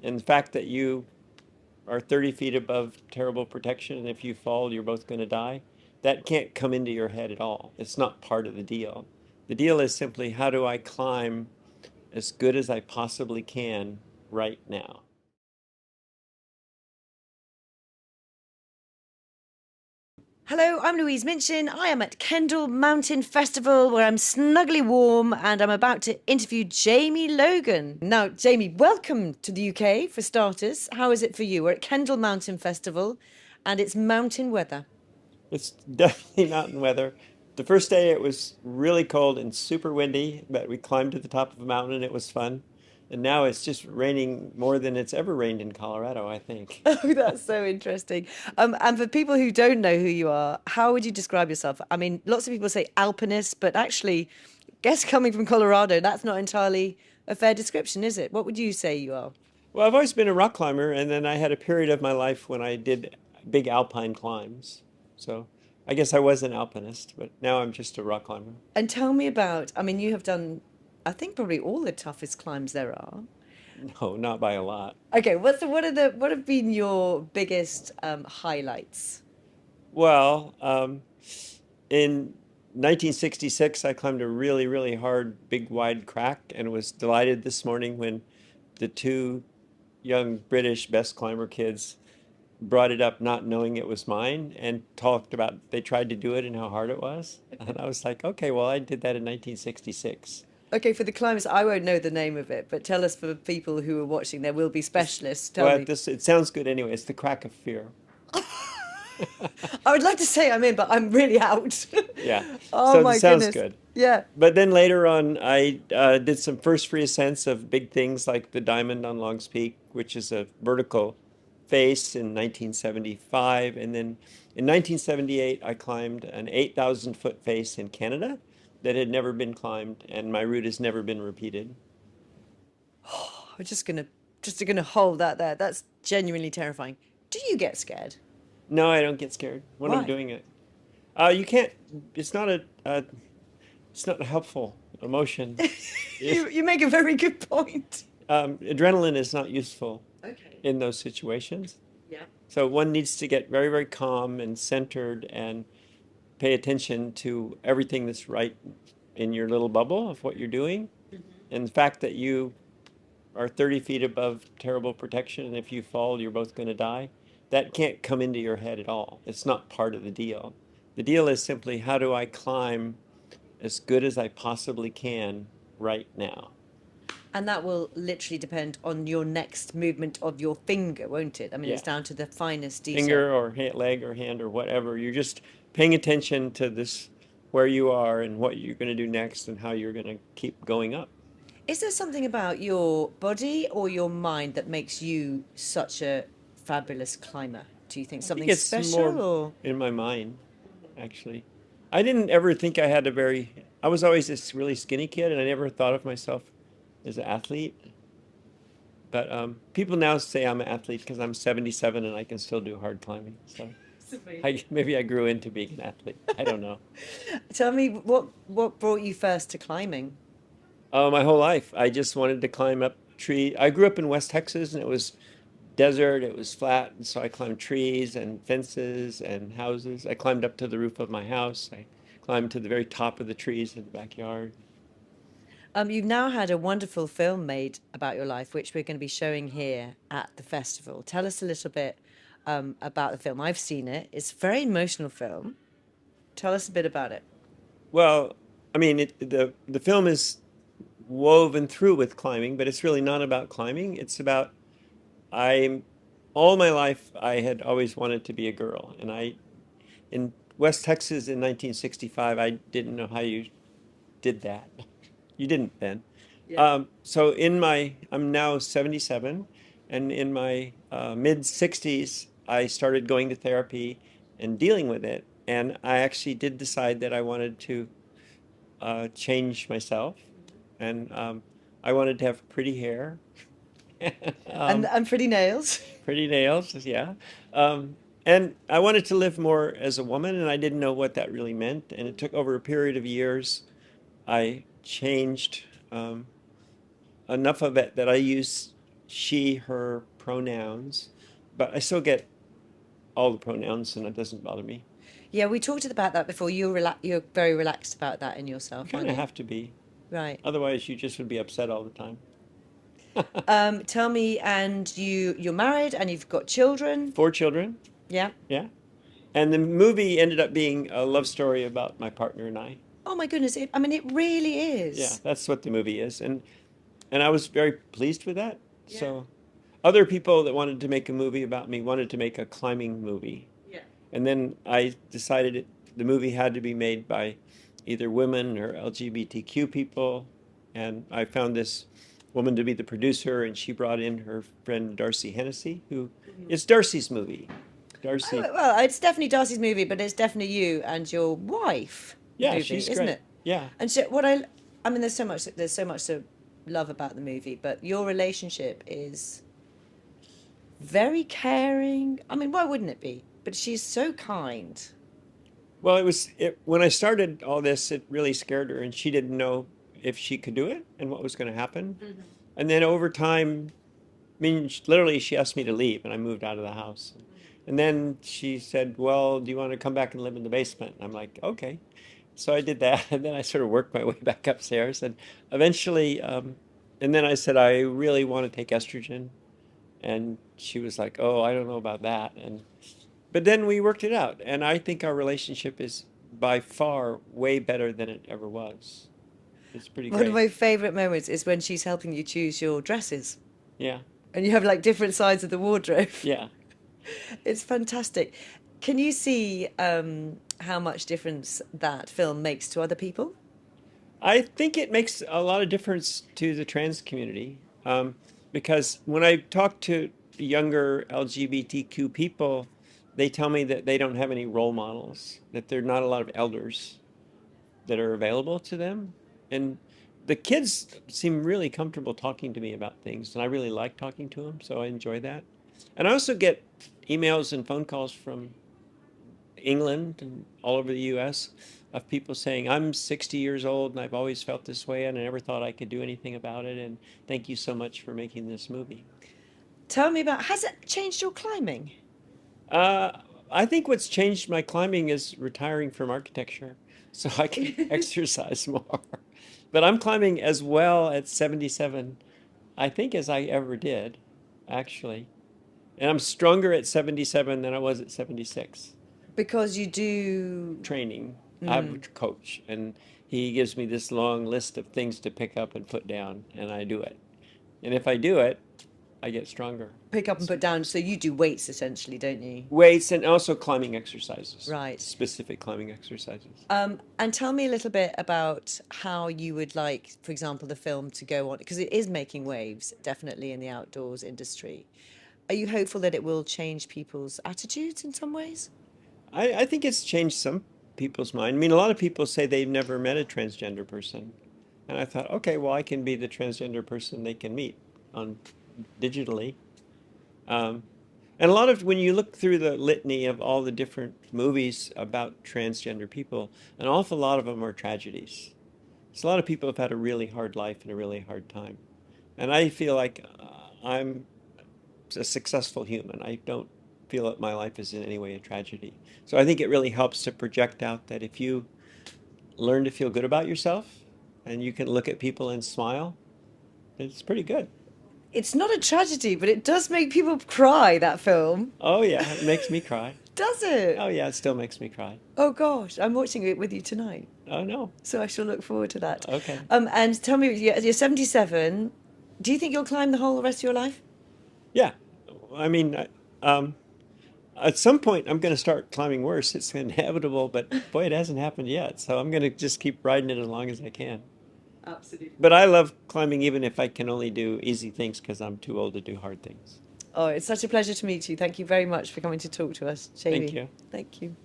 And the fact that you are 30 feet above terrible protection, and if you fall, you're both going to die, that can't come into your head at all. It's not part of the deal. The deal is simply, how do I climb as good as I possibly can right now? Hello, I'm Louise Minchin. I am at Kendall Mountain Festival where I'm snugly warm and I'm about to interview Jamie Logan. Now, Jamie, welcome to the UK for starters. How is it for you? We're at Kendall Mountain Festival and it's mountain weather. It's definitely mountain weather. The first day it was really cold and super windy, but we climbed to the top of a mountain and it was fun. And now it's just raining more than it's ever rained in Colorado, I think. Oh, that's so interesting. And for people who don't know who you are, how would you describe yourself? I mean, lots of people say alpinist, but actually, guess coming from Colorado, that's not entirely a fair description, is it? What would you say you are? Well, I've always been a rock climber, and then I had a period of my life when I did big alpine climbs. So I guess I was an alpinist, but now I'm just a rock climber. And tell me about, I mean, you have done, I think probably all the toughest climbs there are. No, not by a lot. Okay, what have been your biggest highlights? Well, in 1966, I climbed a really, really hard, big, wide crack and was delighted this morning when the two young British best climber kids brought it up not knowing it was mine and talked about they tried to do it and how hard it was. And I was like, okay, well, I did that in 1966. Okay, for the climbers, I won't know the name of it, but tell us for people who are watching, there will be It's, specialists. Tell well, me. this it sounds good anyway. It's the crack of fear. I would like to say I'm in, but I'm really out. Yeah. Oh So it my sounds goodness. good. Yeah. But then later on, I did some first free ascents of big things like the Diamond on Longs Peak, which is a vertical face in 1975. And then in 1978, I climbed an 8,000 foot face in Canada that had never been climbed, and my route has never been repeated. I'm just gonna hold that there. That's genuinely terrifying. Do you get scared? No, I don't get scared when I'm Why? doing it. You can't, it's not it's not a helpful emotion. You make a very good point. Adrenaline is not useful Okay. in those situations. Yeah. So one needs to get very, very calm and centered and pay attention to everything that's right in your little bubble of what you're doing. And the fact that you are 30 feet above terrible protection, and if you fall, you're both going to die, that can't come into your head at all. It's not part of the deal. The deal is simply, how do I climb as good as I possibly can right now? And that will literally depend on your next movement of your finger, won't it? I mean, it's Yeah. down to the finest detail. Finger or leg or hand or whatever. You're just paying attention to this, where you are and what you're going to do next and how you're going to keep going up. Is there something about your body or your mind that makes you such a fabulous climber? Do you think I think something it's special more or? in my mind, actually. I didn't ever think I had a very, I was always this really skinny kid and I never thought of myself as an athlete. But people now say I'm an athlete because I'm 77 and I can still do hard climbing. So maybe I grew into being an athlete. I don't know. Tell me what brought you first to climbing? My whole life, I just wanted to climb up tree. I grew up in West Texas, and it was desert. It was flat, and so I climbed trees and fences and houses. I climbed up to the roof of my house. I climbed to the very top of the trees in the backyard. You've now had a wonderful film made about your life, which we're going to be showing here at the festival. Tell us a little bit about the film. I've seen it. It's a very emotional film. Tell us a bit about it. Well, I mean, the film is woven through with climbing, but it's really not about climbing. It's about I all my life I had always wanted to be a girl, and I in West Texas in 1965 I didn't know how you did that. You didn't then. Yeah. So I'm now 77, and in my mid 60s, I started going to therapy and dealing with it. And I actually did decide that I wanted to change myself, and I wanted to have pretty hair, And um, and pretty nails. pretty nails, yeah. And I wanted to live more as a woman, and I didn't know what that really meant. And it took over a period of years. I changed enough of it that I use she, her pronouns, but I still get all the pronouns and it doesn't bother me. Yeah, we talked about that before. You're very relaxed about that in You yourself, kind aren't of you? have to be. Right. Otherwise, you just would be upset all the time. Tell me, and you're married and you've got children. 4 children, Yeah. yeah. And the movie ended up being a love story about my partner and I. Oh my goodness, I mean, it really Yeah, is. that's what the movie is. And I was very pleased with that. Yeah. So other people that wanted to make a movie about me wanted to make a climbing movie. Yeah. And then I decided the movie had to be made by either women or LGBTQ people. And I found this woman to be the producer, and she brought in her friend Darcy Hennessy, who it's Darcy's movie. Oh, Darcy, well, it's definitely Darcy's movie, but it's definitely you and your wife yeah, movie, she's isn't great. it? Yeah. And so I mean, there's so much to love about the movie, but your relationship is very caring. I mean, why wouldn't it be? But she's so kind. Well, when I started all this, it really scared her, and she didn't know if she could do it and what was going to happen. And then over time, I mean, literally, she asked me to leave, and I moved out of the house. And then she said, "Well, do you want to come back and live in the basement?" And I'm like, "Okay." So I did that, and then I sort of worked my way back upstairs, and eventually, and then I said, "I really want to take estrogen," and she was like, "Oh, I don't know about that." And but then we worked it out, and I think our relationship is by far way better than it ever was. It's pretty One of great. my favorite moments is when she's helping you choose your dresses, Yeah, and you have like different sides of the wardrobe. yeah. It's fantastic. Can you see how much difference that film makes to other people? I think it makes a lot of difference to the trans community because when I talk to younger LGBTQ people, they tell me that they don't have any role models, that there are not a lot of elders that are available to them. And the kids seem really comfortable talking to me about things, and I really like talking to them, so I enjoy that. And I also get emails and phone calls from England and all over the US of people saying, I'm 60 years old and I've always felt this way and I never thought I could do anything about it. And thank you so much for making this movie. Tell me about, has it changed your climbing? Uh, I think what's changed my climbing is retiring from architecture so I can exercise more. But I'm climbing as well at 77, I think, as I ever did, actually. And I'm stronger at 77 than I was at 76. Because you do. Training. I have a coach, and he gives me this long list of things to pick up and put down, and I do it. And if I do it, I get stronger. Pick up and put down. So you do weights essentially, don't you? Weights and also climbing exercises, Right. specific climbing exercises. And tell me a little bit about how you would like, for example, the film to go on, because it is making waves, definitely in the outdoors industry. Are you hopeful that it will change people's attitudes in some ways? I think it's changed some people's mind. I mean, a lot of people say they've never met a transgender person. And I thought, okay, well, I can be the transgender person they can meet on digitally. Um, and a lot of when you look through the litany of all the different movies about transgender people, an awful lot of them are tragedies. So a lot of people have had a really hard life and a really hard time. And I feel like I'm a successful human. I don't feel that my life is in any way a tragedy. So I think it really helps to project out that if you learn to feel good about yourself and you can look at people and smile, it's pretty good. It's not a tragedy, but it does make people cry, that film. Oh yeah, it makes me cry. Does it? Oh yeah, it still makes me cry. Oh gosh, I'm watching it with you tonight, Oh no. so I shall look forward to that. Okay. And tell me, you're 77. Do you think you'll climb the whole rest of your life? Yeah. I mean, um, at some point I'm going to start climbing worse. It's inevitable, but boy, it hasn't happened yet. So I'm going to just keep riding it as long as I can. Absolutely. But I love climbing even if I can only do easy things because I'm too old to do hard things. Oh, it's such a pleasure to meet you. Thank you very much for coming to talk to us, Jamie. Thank you. Thank you.